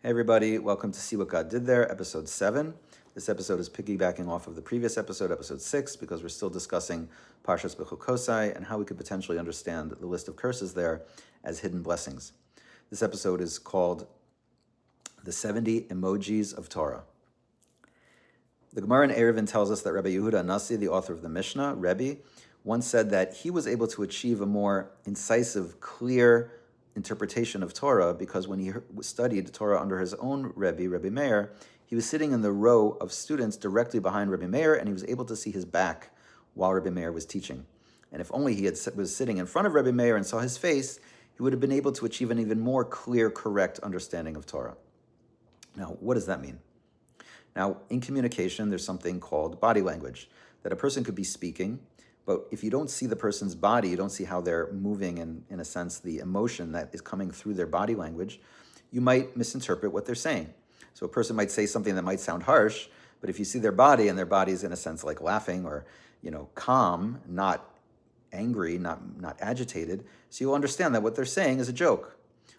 Hey everybody, welcome to See What God Did There, episode 7. This episode is piggybacking off of the previous episode 6, because we're still discussing Parshas Bechukosai and how we could potentially understand the list of curses there as hidden blessings. This episode is called The 70 Emojis of Torah. The Gemara in Eruvin tells us that Rabbi Yehuda Nasi, the author of the Mishnah, Rebbe, once said that he was able to achieve a more incisive, clear interpretation of Torah because when he studied Torah under his own Rebbe, Rebbe Meir, he was sitting in the row of students directly behind Rebbe Meir, and he was able to see his back while Rebbe Meir was teaching. And if only he was sitting in front of Rebbe Meir and saw his face, he would have been able to achieve an even more clear, correct understanding of Torah. Now, what does that mean? Now, in communication, there's something called body language, that a person could be speaking, but if you don't see the person's body, you don't see how they're moving and, in a sense, the emotion that is coming through their body language, you might misinterpret what they're saying. So a person might say something that might sound harsh, but if you see their body, and their body is, in a sense, like laughing or, calm, not angry, not agitated, so you'll understand that what they're saying is a joke.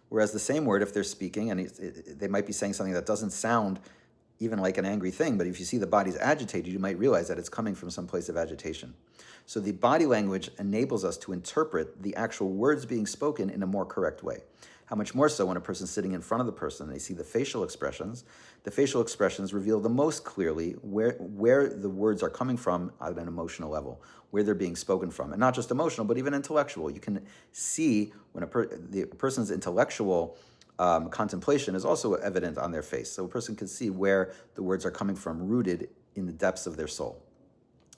Whereas the same word, if they're speaking, and they might be saying something that doesn't sound even like an angry thing, but if you see the body's agitated, you might realize that it's coming from some place of agitation. So the body language enables us to interpret the actual words being spoken in a more correct way. How much more so when a person's sitting in front of the person and they see the facial expressions. The facial expressions reveal the most clearly where the words are coming from at an emotional level, where they're being spoken from. And not just emotional, but even intellectual. You can see when the person's intellectual contemplation is also evident on their face. So a person can see where the words are coming from, rooted in the depths of their soul.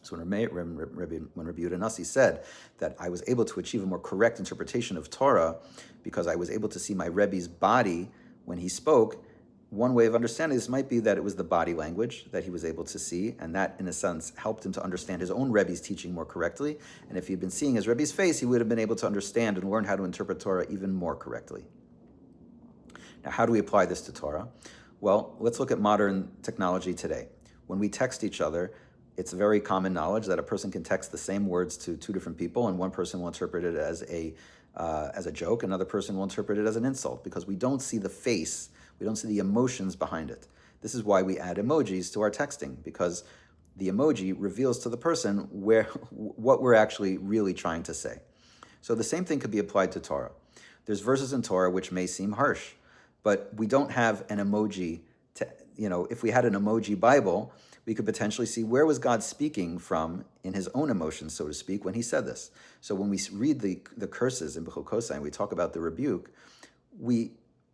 So when Rabbi Yehuda Nasi said that I was able to achieve a more correct interpretation of Torah because I was able to see my Rebbe's body when he spoke, one way of understanding this might be that it was the body language that he was able to see, and that, in a sense, helped him to understand his own Rebbe's teaching more correctly. And if he'd been seeing his Rebbe's face, he would have been able to understand and learn how to interpret Torah even more correctly. Now, how do we apply this to Torah? Well, let's look at modern technology today. When we text each other, it's very common knowledge that a person can text the same words to two different people, and one person will interpret it as a joke, another person will interpret it as an insult, because we don't see the face, we don't see the emotions behind it. This is why we add emojis to our texting, because the emoji reveals to the person what we're actually really trying to say. So the same thing could be applied to Torah. There's verses in Torah which may seem harsh, but we don't have an emoji. If we had an emoji Bible, we could potentially see where was God speaking from in his own emotions, so to speak, when he said this. So when we read the curses in Bechukosai and we talk about the rebuke, we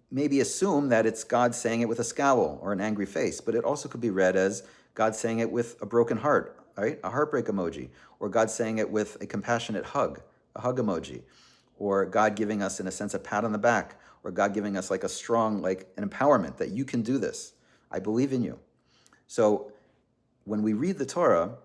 maybe assume that it's God saying it with a scowl or an angry face, but it also could be read as God saying it with a broken heart, right? A heartbreak emoji, or God saying it with a compassionate hug, a hug emoji, or God giving us, in a sense, a pat on the back, or God giving us like a strong, like an empowerment that you can do this. I believe in you. So when we read the Torah,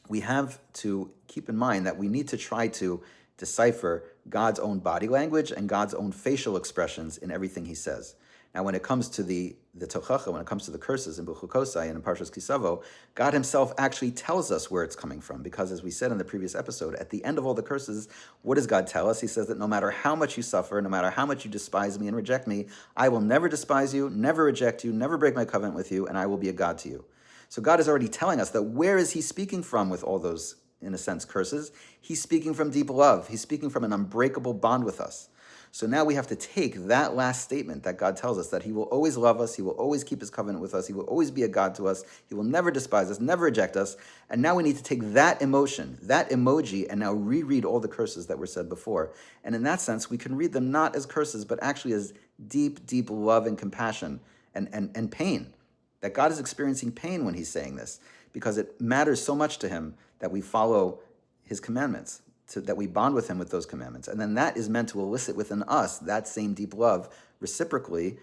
we have to keep in mind that we need to try to decipher God's own body language and God's own facial expressions in everything he says. Now, when it comes to the tochacha, when it comes to the curses in Bechukosai and in Parshas Kisavo, God himself actually tells us where it's coming from, because as we said in the previous episode, at the end of all the curses, what does God tell us? He says that no matter how much you suffer, no matter how much you despise me and reject me, I will never despise you, never reject you, never break my covenant with you, and I will be a God to you. So God is already telling us that where is he speaking from with all those, in a sense, curses? He's speaking from deep love. He's speaking from an unbreakable bond with us. So now we have to take that last statement that God tells us, that he will always love us, he will always keep his covenant with us, he will always be a God to us, he will never despise us, never reject us. And now we need to take that emotion, that emoji, and now reread all the curses that were said before. And in that sense, we can read them not as curses, but actually as deep, deep love and compassion and pain. That God is experiencing pain when he's saying this, because it matters so much to him that we follow his commandments, that we bond with him with those commandments. And then that is meant to elicit within us that same deep love reciprocally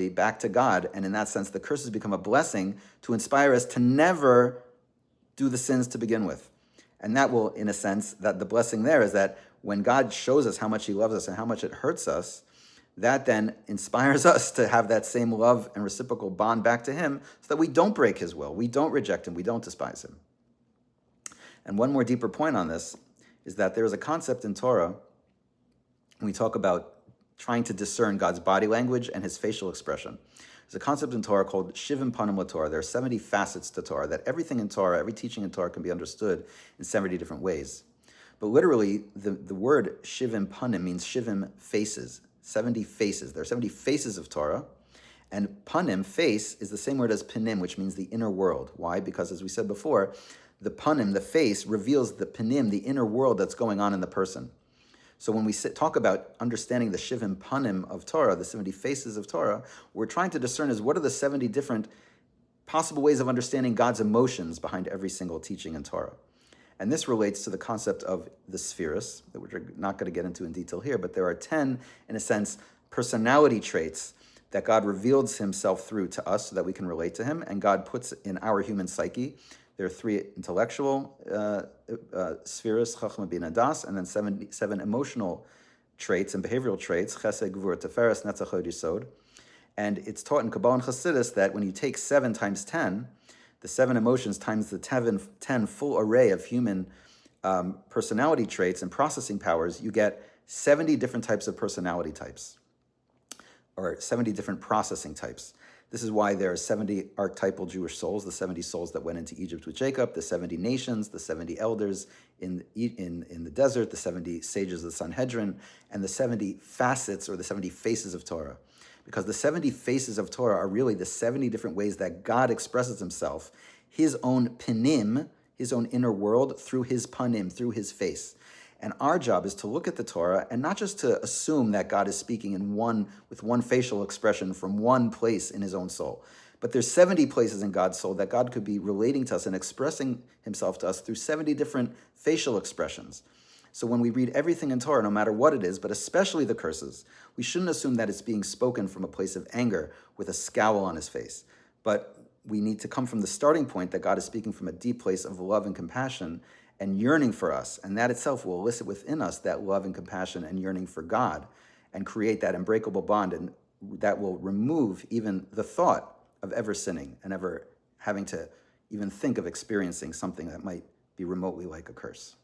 back to God. And in that sense, the curses become a blessing to inspire us to never do the sins to begin with. And that will, in a sense, that the blessing there is that when God shows us how much he loves us and how much it hurts us, that then inspires us to have that same love and reciprocal bond back to him, so that we don't break his will, we don't reject him, we don't despise him. And one more deeper point on this is that there is a concept in Torah, when we talk about trying to discern God's body language and his facial expression. There's a concept in Torah called Shivim Panim LaTorah. There are 70 facets to Torah, that everything in Torah, every teaching in Torah can be understood in 70 different ways. But literally, the word Shivim Panim means Shivim faces, 70 faces. There are 70 faces of Torah. And panim, face, is the same word as panim, which means the inner world. Why? Because as we said before, the panim, the face, reveals the panim, the inner world that's going on in the person. So when we talk about understanding the shivim panim of Torah, the 70 faces of Torah, we're trying to discern is what are the 70 different possible ways of understanding God's emotions behind every single teaching in Torah. And this relates to the concept of the spheres, that we're not going to get into in detail here, but there are 10, in a sense, personality traits that God reveals himself through to us so that we can relate to him, and God puts in our human psyche. There are 3 intellectual spheres, chachma, bina, das, and then 7 emotional traits and behavioral traits, chesed, gvur, teferes, netzach, hod, yisod. And it's taught in Kabbalah and Chassidus that when you take 7 times 10, the 7 emotions times the 10 full array of human personality traits and processing powers, you get 70 different types of personality types, or 70 different processing types. This is why there are 70 archetypal Jewish souls, the 70 souls that went into Egypt with Jacob, the 70 nations, the 70 elders in the desert, the 70 sages of the Sanhedrin, and the 70 facets or the 70 faces of Torah. Because the 70 faces of Torah are really the 70 different ways that God expresses himself, his own panim, his own inner world, through his panim, through his face. And our job is to look at the Torah and not just to assume that God is speaking with one facial expression from one place in his own soul. But there's 70 places in God's soul that God could be relating to us and expressing himself to us through 70 different facial expressions. So when we read everything in Torah, no matter what it is, but especially the curses, we shouldn't assume that it's being spoken from a place of anger with a scowl on his face. But we need to come from the starting point that God is speaking from a deep place of love and compassion and yearning for us, and that itself will elicit within us that love and compassion and yearning for God, and create that unbreakable bond, and that will remove even the thought of ever sinning and ever having to even think of experiencing something that might be remotely like a curse.